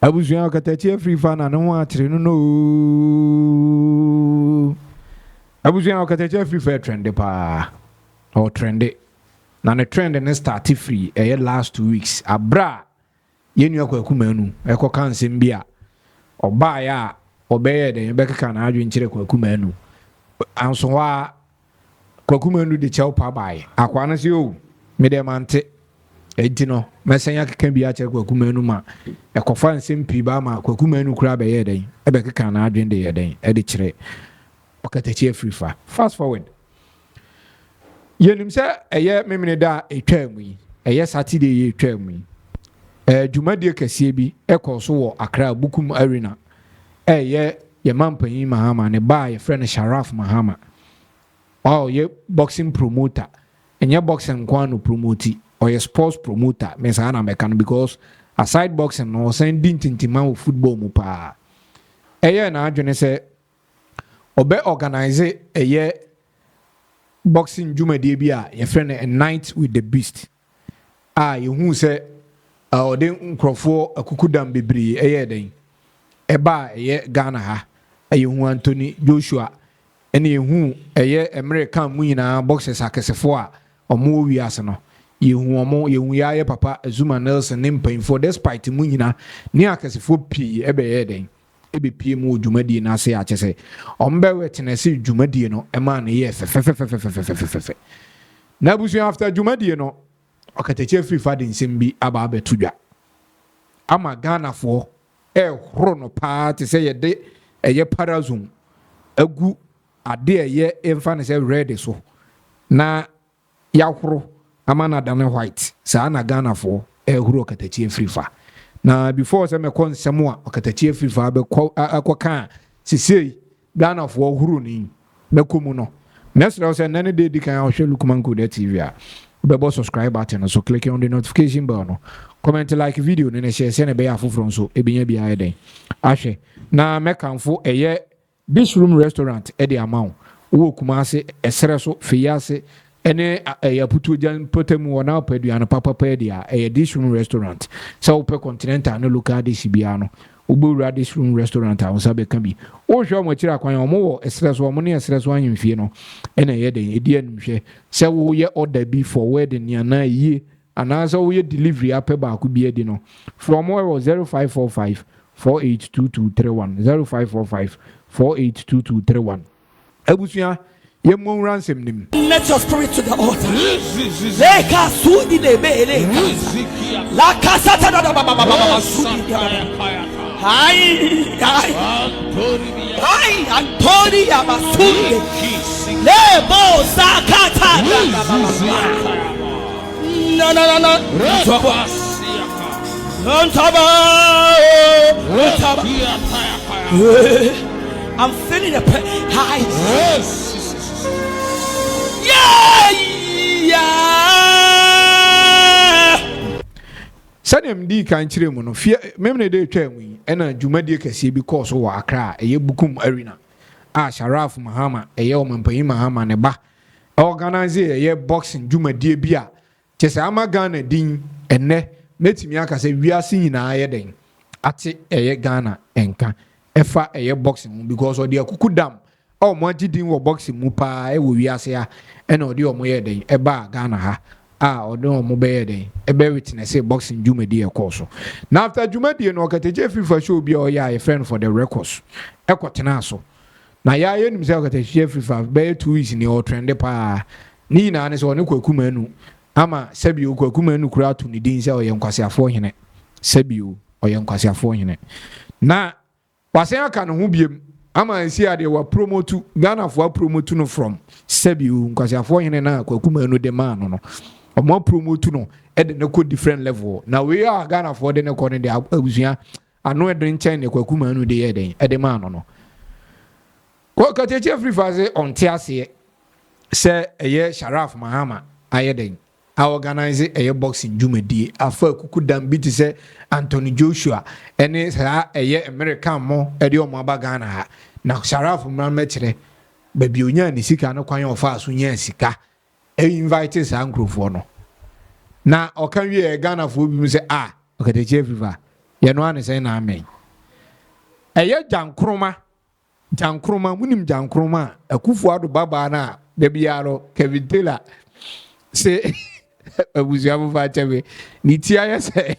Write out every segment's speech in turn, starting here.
Okatakyie Afrifa na no akyere no. Okatakyie Afrifa trend pa. Or trend. Na ne trend ne start free last 2 weeks. Abra yenu akwaku manu ekoka nsem bia. Oba ya obeye de yebeka na adwen kire kwaku manu. Anso wa kwaku manu de chew pa bai. Akwa na se o me de mante. Enti no mesenya keka bia kire kwaku manu ma ekofa nsem pi ba ma kwaku manu kura be ye den ebeka na adwen de ye den e de kire Okatakyie Afrifa. Fast forward. Yenim se eye memene da etwam yi eye Saturday ye etwam yi dwumadie kese bi ekoso wo Accra Bukum Arena ye Mampanyin Mahama ne ba ye friend Sharaf Mahama ye boxing promoter enye boxing kwano promoti or ye sports promoter me sa na mekan because aside boxing no send dintintima wo football mu pa na adwene se obe organize boxing dwumadie bi a ye friend a night with the beast yehu se ode nkrofo akukudam bebre den eba Ghana ha yehu Anthony Joshua ene yehu American mu nyina boxers akesefo a omo wiase no yehu ya papa Zuma Nelson ne mpanyfo despite mu nyina ne akesefo pi den pie mu dwumadie na ase akese ombe wetnese dwumadie no ema na ye fe na busu after dwumadie no Okatakyie Afrifa de nsem bi aba betudwa ama Ghana fo horo no pa te se ye de parazum agu ade emfa ne se red so na ya horo ama na dane white sa na Ghana fo horo Okatakyie Afrifa na before se me konsem a Okatakyie Afrifa be akoka sisei Ghana fo horo ni mekomu no mesra se nane de dikan a hwe Lukumanku de TV a bebo subscribe button so click on the notification bell no comment like video ne share se ne be afoforo so ebenya bia eden ahwe na mekanfo this room restaurant e de amount wo Kumase esere so fiyase ene yaputu jan potemu wona paduano papa dia this room restaurant so pe continental no local dish bia no ubura this room restaurant a sabe kan bi o hwe mo kira kwan mo wo esere so mo ne esere so anyimfie no ene ye den edi anumhwe se wo ye order bi for wedding ya na yi anaza wo ye delivery ape ba ku bi edi no from 0545 482231 0545 482231 abusuya ye mo ransom nim. Let your spirit to the altar. Leka sudi de bele. La casa ta da baba sudi. Hai Anthony Amasudi. Lebo sakata. No. I'm feeling the high. Yeah. Sanem di kan kire mu no memne de twam yi ena dwumadie kase bi course wo Accra Bukum Arena Sharaf Mahama Mampanyin Mahama ne ba organize boxing dwumadie bi a chese ama Ghana din enne metimi aka se wiase nyina den ate Ghana enka efa boxing because of the akukudam mo agidin wo boxing mu pa wo wiase a ena odi omo ye den eba Ghana ha odo mo be ye den ebe witness boxing dwumadie course na after dwumadie no Okatakyie Afrifa show bi o ya friend for the records ekotena so na ya yenim se Okatakyie Afrifa be 2 weeks ni o trend pa ni na ne so ne kwaku manu ama sabi o kwaku manu kura to ni din se o ye nkwasiafo hene sabi o ye nkwasiafo hene na wasen aka no ho biem ama nsi ade wa promote Ghana for promote no from sabi o nkwasiafo hene na kwaku manu de man no omo promote no e de ko different level na we are Ghana for de ne ko ne de abusua ano e de nchen ne kwaku manu de ye den e de man no Okatakyie Afrifa se on tiase se Sharaf Mahama ayeden a organize boxing dwumadie afa kukudam bi ti se Anthony Joshua ene sa American mo e de omo aba Ghana ha na Sharaf Mahama kire baby onya ni sika no kwan ofa so nya sika invite sa nkrofo no na okan wie Ghana fo bi mu se Okatakyie Afrifa ye no ane say na amen eye jankroma munim jankroma akufu ado baba na da biaro Kevin Taylor say abuziamu fa chebe ni tia ye say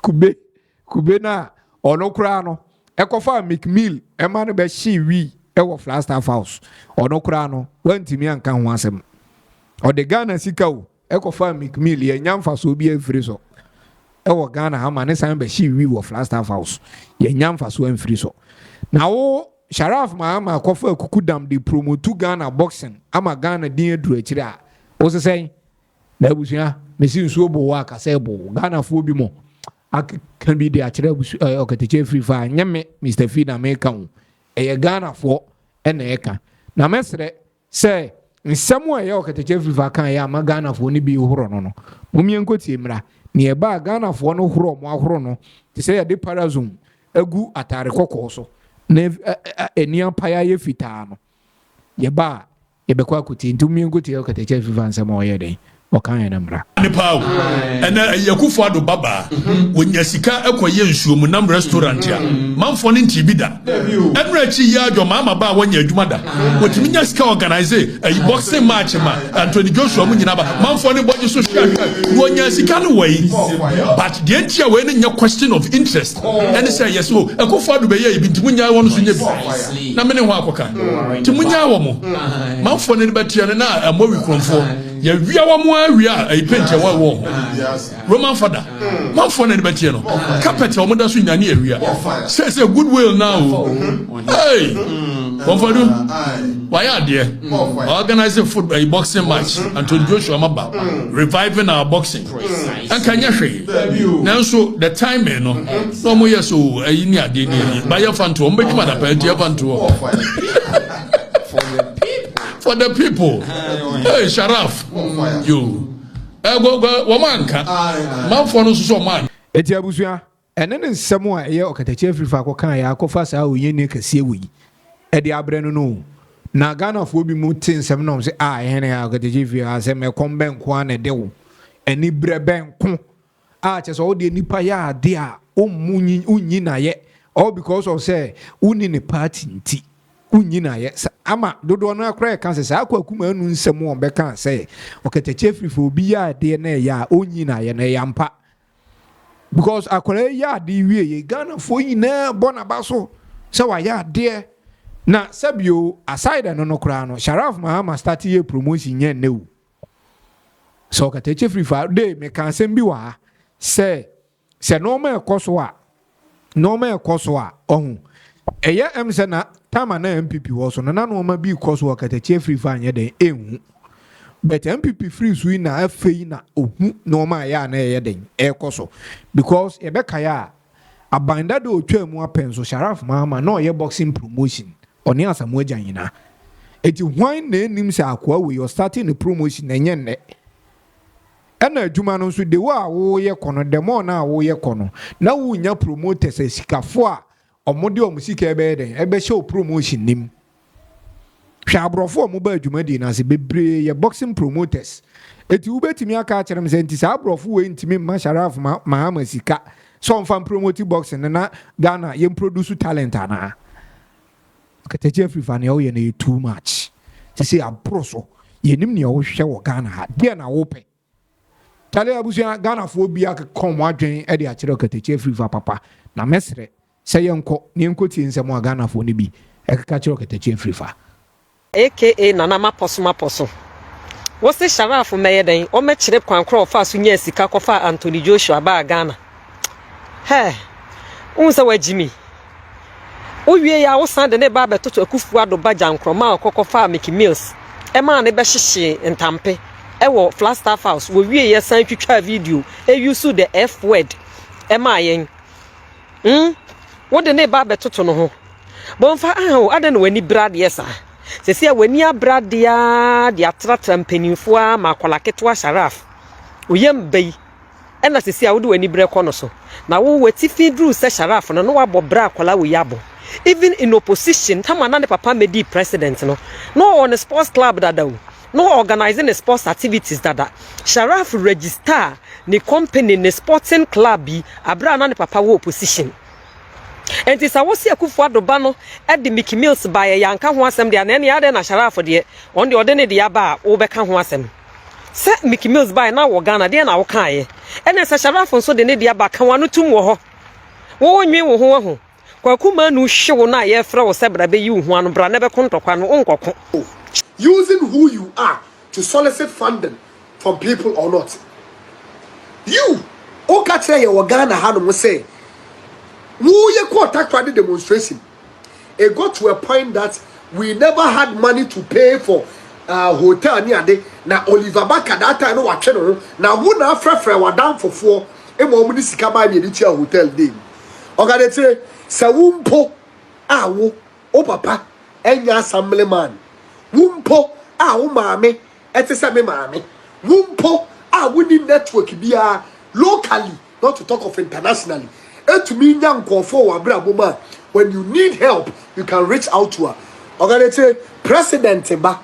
kube na ono kura no ekofa McMill e ma no be shi wi e wo Flagstaff House ono kura no wantimi anka ho asem o de Ghana sika o ekofa McMill ye nyamfa so bi afiri so e wo Ghana ha ma ne san be shi wi wo Flagstaff House ye nyamfa so afiri so na wo Sharaf Mahama kofa akukudam de promote Ghana boxing ama Ghana din aduru akire a wo se sen na abusua mesin so bo wa ka se bo Ghana fo bi mo can be the akire Okatakyie Afrifa nyame Mr. Fina make am e Ghana fo na eka na mesre say nsemo e Okatakyie Afrifa kan ya ma Ghana fo ni bi horo no mumie nkotie mra ne e ba Ghana fo no horo mo ahoro no ti say ya de parazum agu atare kokko so na enia paya ye fitaa no ye ba ye be kwa kuti ntumie nkotie Okatakyie Afrifa nsemo ye den okan na mra ne pawo ena yakufo ado baba wonya sika ekoye nsuo mu nam restaurant ya manfo ne ntibida emra chi ya adwo mama ba wonya adwuma da wotimi nya sika organize a boxing match ma Anthony Joshua mu nyina ba manfo ne boje so hwa wonya sika no wai but the entia we ne nya question of interest ene say yes o ekufo ado be ye binti munya won so nya bi na me ne ho akoka timunya wo mo manfo ne betia na amowi kromfo ya wia wa mo awia ai pente wa wo Roman father man for na betie no carpet o mo da so nyane awia say goodwill now hey what for do why are there organizing football a boxing match Anthony Joshua maba reviving our boxing and kanya hwe now so the time no mo yeso ayi ni ade ni buy fanto o mbedwuma da pa tie fanto for the people. Hey, Sharaf. You. Go, womanka. Man for no so man. Eti abusua. Ene ne nsemo a ye Okatakyie Afrifa ko kan ya ko fa sa oye ne kase wi. E de abre no. Na Ghana fo bi mu tin nsem no se he ne Okatakyie Afrifa se me kom ben ko an de wo. Eni bre ben ko. Che so de nipa ya ade a o munyi unyi na ye. All because of say uni ne party nti. Unyina ye ama dodo no akra kan se akwa anu nsem on be kan se Okatakyie Afrifa obi ya de na ya onyina ye na yampa because akra ya de wie ye Ghana fo nyina bona baso se wa ya de na sabio aside no kra no Sharaf Mahama start ye promotion yen ne wu so Okatakyie Afrifa de me kan sem bi wa se no ma ekoso a ohun eye emse na tama na MPP was on na no ma bi cause Okatakyie Afrifa anye den ehu but MPP free so na afei na ohu no ma ya na eye den ekoso because e be kaya abanda de otwa mu apenso Sharaf Mahama no ye boxing promotion oni asamu aganyina eti hwan na enim se akwa we you starting the promotion enye nne ena adwuma no so de wo ye kono de mo na wo ye kono na wo nya promoters esikafo a omode omusika ebe den ebe show promotion nim hwa abrofo omo ba adwuma di na se bebre ye boxing promoters eti wo betimi aka akyerem se nti sa abrofo we ntimi ma Sharaf Mahama sika so on fan promote boxing na Ghana ye produce talent ana Okatakyie Afrifa na ye na too much to say abroso ye nim ne wo hwe wo Ghana ha de na wo pe tale abusia Ghana fo bi akkom adwen e de akyere Okatakyie Afrifa papa na mesre say yenko ni enko tie nsemo Ghana fo ne bi ekaka kyere Okatakyie Afrifa aka nana maposo wo se Sharaf meyeden o me kyere kwankro fa so nya sika kofa Anthony Joshua ba Ghana unsa wajimi o wie ya wo san de ne ba betoto akufu ado ba jankroma okokofa Mickey Mills e ma ne be hyehye ntampe e wo Flagstaff House wo wie ya san twitwa video e use the F word e ma yen wo de ne ba betoto no ho bonfa ade no wani brad yesa sesi wani abrad ya de atratra mpanimfo a makola ketwa Sharaf oyem bai ena sesi wo de wani bre kono so na wo wati fidru se Sharaf no wabo bra akola wo yabo even in opposition tama na ne papa medi president no on a sports club dadaw no organizing the sports activities dada Sharaf register the company the sporting club bi abra na ne papa wo opposition enti sa wosi Akufo Adoba no e de Mickey Mills ba ye yanka ho asem de na ya de na Sharaf de on de ode ne de ya ba wo beka ho asem se Mickey Mills ba na wo Ghana de na wo kan ye ene se Sharaf nso de ne de ya ba kan wa no tum wo ho wo nwi wo ho kwakuma nu hyewo na ye fra wo se bra be yi wo ho anu bra na be kontokwa no onkoko using who you are to solicit funding from people or not. You, Okatakyie Ghana Hanu say, who you call Okatakyie demonstration? It got to a point that we never had money to pay for hotel near day. Now Oliver Baka that time no channel. Now who na frefre wa down for 4. E mo mudi sika ba mi echi hotel day. Okatakyie sa wumpo awo o papa enya assembly man. Wumpo wo maame etese me maame wumpo we need network bia locally not to talk of internationally etumi nya nkofo wa braboma when you need help you can reach out to her. Organize president ba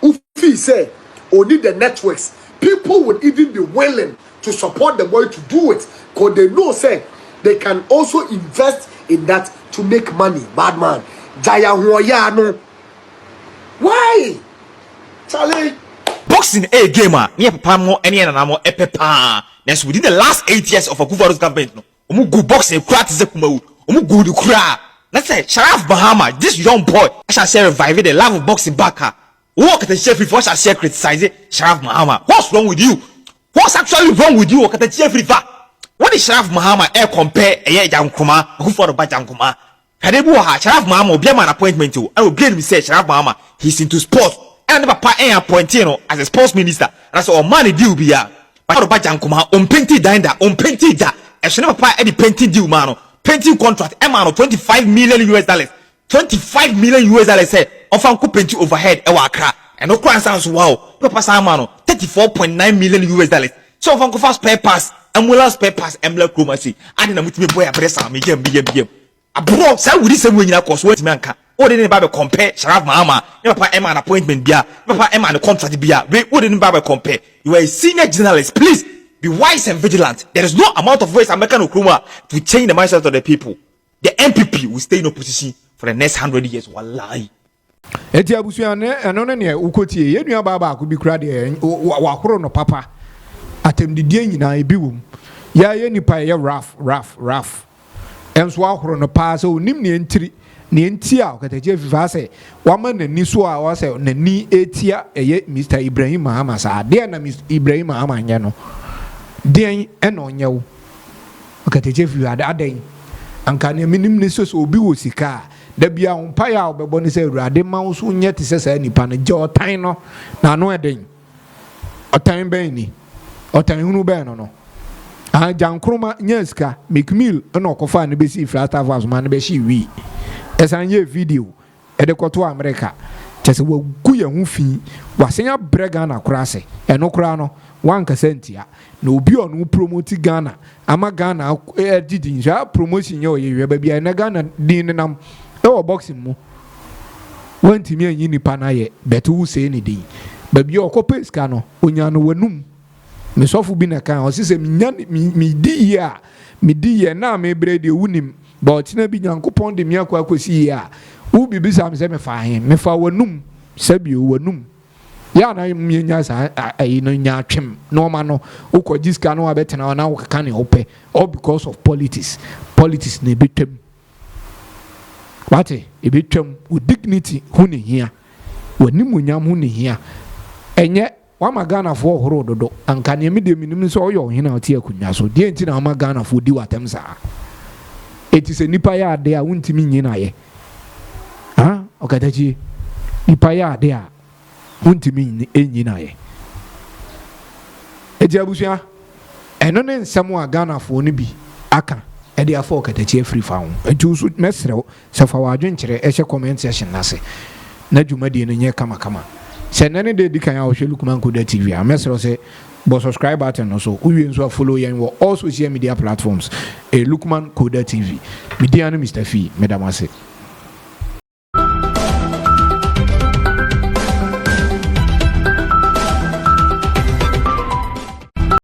ufi say only the networks people would even be willing to support the boy to do it because they know say they can also invest in that to make money. Bad man jaya hoya no. Why? Charlie. Boxing a gamer near papa mo any anamo epepa. Next within the last 8 years of Akufo Addo's campaign, no. Omu go boxing kura tize kumawu. Omu go the kura. Let's say Sharaf Mahama, this young boy, I shall say revive the love of boxing back. Okatakyie Afrifa shall say criticize Sharaf Mahama. What's wrong with you? What's actually wrong with you, Okatakyie Afrifa? What is Sharaf Mahama compare a Jankuma, Akufo Addo Jankuma? Kadebuha, Sharaf Mahama will be an appointment to. I will be able to say Sharaf Mahama, he's into sport. And never pay an appointment as a sports minister. That's all money deal be ya. But Addo Jankuma, painting dinda, painting da. I should never pay any painting deal, mano. Painting contract, mano, $25 million. $25 million, say, often could paint you overhead, Ewakra. And no crime sounds wow. Papa Samano, $34.9 million. So often go fast papers, ambulance papers, emblem chromacy. I didn't with me boy, I press on me, BM. Bro, say we say when you cause what manka. What didn't Baba compare Sharaf Mahama? Never pay an appointment bia. Never pay a contract bia. What didn't Baba compare? You are a senior journalist. Please be wise and vigilant. There is no amount of ways American Okruma to change the mindset of the people. The MPP will stay in opposition for the next 100 years. Wallahi. Eti abusuya ne eno ne ukotie ye nua baba ko bi kura de wakoro no papa atemdidie nyina ebi wom ya ye nipa ye rough enso ahoro no pa so nim ne ntiri ne ntia Okatakyie Afrifa se wama nani so a wa se nani etia eye Mr Ibrahim Mahama sa de na Mr Ibrahim Mahama nya no den eno nyewo Okatakyie Afrifa adan anka ne minim ne so obi wo sika da bia umpa ya obebo ne se awurade ma wo so nye te sesa nipa no je otan no na no eden otan ben ni otan hunu ben no jankroma nyeska mekmil na okofa ne besi flata vaz man be shi wi esanye video e de koto America chese wa gu ye hu fi wasenya brega na kurase eno kura no wanka sentia na obi onu promote Ghana ama Ghana didi nja promotion ye oye ba bia na Ghana din nam e wo boxing mu wanti mi anyi nipa na ye betu se ni din ba bia okope ska no onya no wanum me sofu bi na kan o se mi di ye na me brede wunim but na bi Nyankopon de mi akwa akosi ya u bi bisa me se me fa hen me fa wanum sabi wanum ya na mi nya sa ayi no nya twem no ma no ukojiska no abetena na ukaka ne ope all because of politics ne betwem wate e betwem u dignity hu ne hia wanim nyam hu ne hia enye wama Ghana fo horo dodo anka ne mi de minim so oyo hina oti akunya so de enti na wama Ghana fo di watem sa eti se nipa ya ade a wuntimi nyina ye Okatakyie nipa ya ade a wuntimi nyina ye eti abusia eno ne nsemo a Ghana fo ne bi aka e de afọ Okatakyie Afrifa ho enti usu mesrew se fa wadwenkyere e hye comment section nase na dwumadi ne nye kama send any day can I show Lukman Koda TV. I message say but subscribe button also. We also follow you on all social media platforms. Lukman Koda TV. Media Mr. Fee, Madam Ase.